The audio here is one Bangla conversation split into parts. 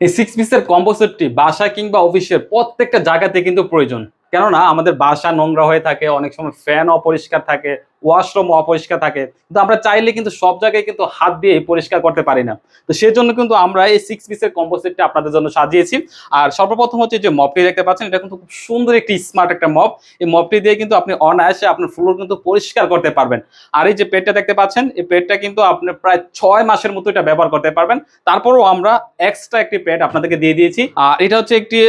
এই 6 পিসের কম্বো সেটটি বাসা কিংবা অফিসের প্রত্যেকটা জায়গাতে কিন্তু প্রয়োজন। কেননা আমাদের বাসা নোংরা হয়ে থাকে, অনেক সময় ফ্যান অপরিষ্কার থাকে, ওয়াশরুম অপরিষ্কার থাকে। কিন্তু আমরা চাইলে কিন্তু সব জায়গায় কিন্তু হাত দিয়ে পরিষ্কার করতে পারি না। তো সেজন্য কিন্তু আমরা এই 6 পিসের কম্বো সেটটি আপনাদের জন্য সাজিয়েছি। আর সর্বপ্রথম হচ্ছে যে মপটি দেখতে পাচ্ছেন, এটা কিন্তু খুব সুন্দর একটি স্মার্ট একটা মপ। এই মপটি দিয়ে কিন্তু আপনি অনায়াসে আপনার ফ্লোর কিন্তু পরিষ্কার করতে পারবেন। আর এই যে পেটটা দেখতে পাচ্ছেন, এই পেটটা কিন্তু আপনি প্রায় 6 মাসের মতো এটা ব্যবহার করতে পারবেন। তারপরেও আমরা এক্সট্রা একটি প্যাড আপনাদেরকে দিয়ে দিয়েছি। আর এটা হচ্ছে একটি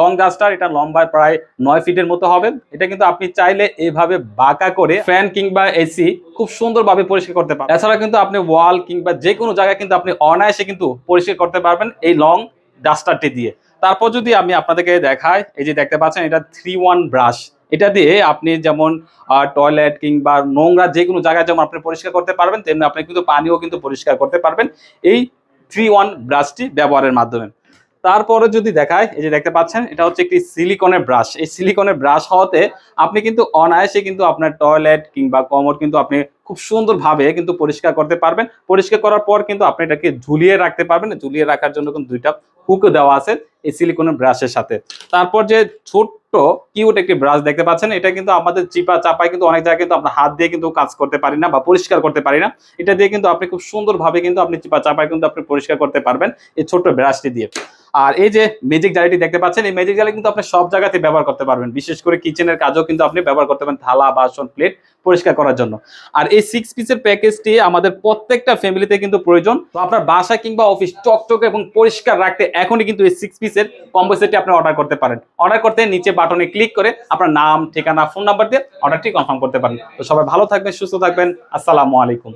লং ডাস্টার, এটা লম্বায় প্রায় 9 ফিটের মতো হবে। এটা কিন্তু আপনি চাইলে এইভাবে বাঁকা করে ফ্যান কিংবা এসি খুব সুন্দরভাবে পরিষ্কার করতে পারবেন। এছাড়া কিন্তু আপনি ওয়াল কিংবা যে কোনো জায়গায় কিন্তু আপনি অনায়াসে কিন্তু পরিষ্কার করতে পারবেন এই লং ডাস্টারটি দিয়ে। তারপর যদি আমি আপনাদেরকে দেখাই, এই যে দেখতে পাচ্ছেন এটা 3-1 ব্রাশ। এটা দিয়ে আপনি যেমন টয়লেট কিংবা নোংরা যে কোনো জায়গায় যেমন আপনি পরিষ্কার করতে পারবেন, তেমনি আপনি কিন্তু পানিও কিন্তু পরিষ্কার করতে পারবেন এই 3-1 ব্রাশটি ব্যবহারের মাধ্যমে। তারপরে যদি দেখায়, এই যে দেখতে পাচ্ছেন এটা হচ্ছে একটি সিলিকনের ব্রাশ। এই সিলিকনের ব্রাশ হওয়াতে আপনি কিন্তু অনায়াসে কিন্তু আপনার টয়লেট কিংবা কমোড কিন্তু আপনি খুব সুন্দরভাবে কিন্তু পরিষ্কার করতে পারবেন। পরিষ্কার করার পর কিন্তু আপনি এটাকে ঝুলিয়ে রাখতে পারবেন। ঝুলিয়ে রাখার জন্য কিন্তু দুইটা হুকও দেওয়া আছে এই সিলিকনের ব্রাশের সাথে। তারপর যে ছোট্ট কিউট একটি ব্রাশ দেখতে পাচ্ছেন, এটা কিন্তু আমাদের চিপা চাপায় কিন্তু অনেক জায়গায় কিন্তু আমরা হাত দিয়ে কিন্তু কাজ করতে পারি না বা পরিষ্কার করতে পারি না। এটা দিয়ে কিন্তু আপনি খুব সুন্দরভাবে কিন্তু আপনি চিপা চাপায় কিন্তু আপনি পরিষ্কার করতে পারবেন এই ছোট্ট ব্রাশটি দিয়ে। আর এই যে ম্যাজিক জালিটি দেখতে পাচ্ছেন, এই ম্যাজিক জালি কিন্তু আপনি সব জায়গাতে ব্যবহার করতে পারবেন। বিশেষ করে কিচেনের কাজেও কিন্তু আপনি ব্যবহার করতে পারবেন, থালা বাসন প্লেট পরিষ্কার করার জন্য। আর এই 6 পিসের প্যাকেজটি আমাদের প্রত্যেকটা ফ্যামিলিতে কিন্তু প্রয়োজন। তো আপনার বাসা কিংবা অফিস চকচকে এবং পরিষ্কার রাখতে এখনই কিন্তু এই 6 পিসের কম্বো সেটটি আপনি অর্ডার করতে পারেন। অর্ডার করতে নিচে বাটনে ক্লিক করে আপনার নাম, ঠিকানা, ফোন নাম্বার দিয়ে অর্ডারটি কনফার্ম করতে পারেন। তো সবাই ভালো থাকবেন, সুস্থ থাকবেন। আসসালামু আলাইকুম।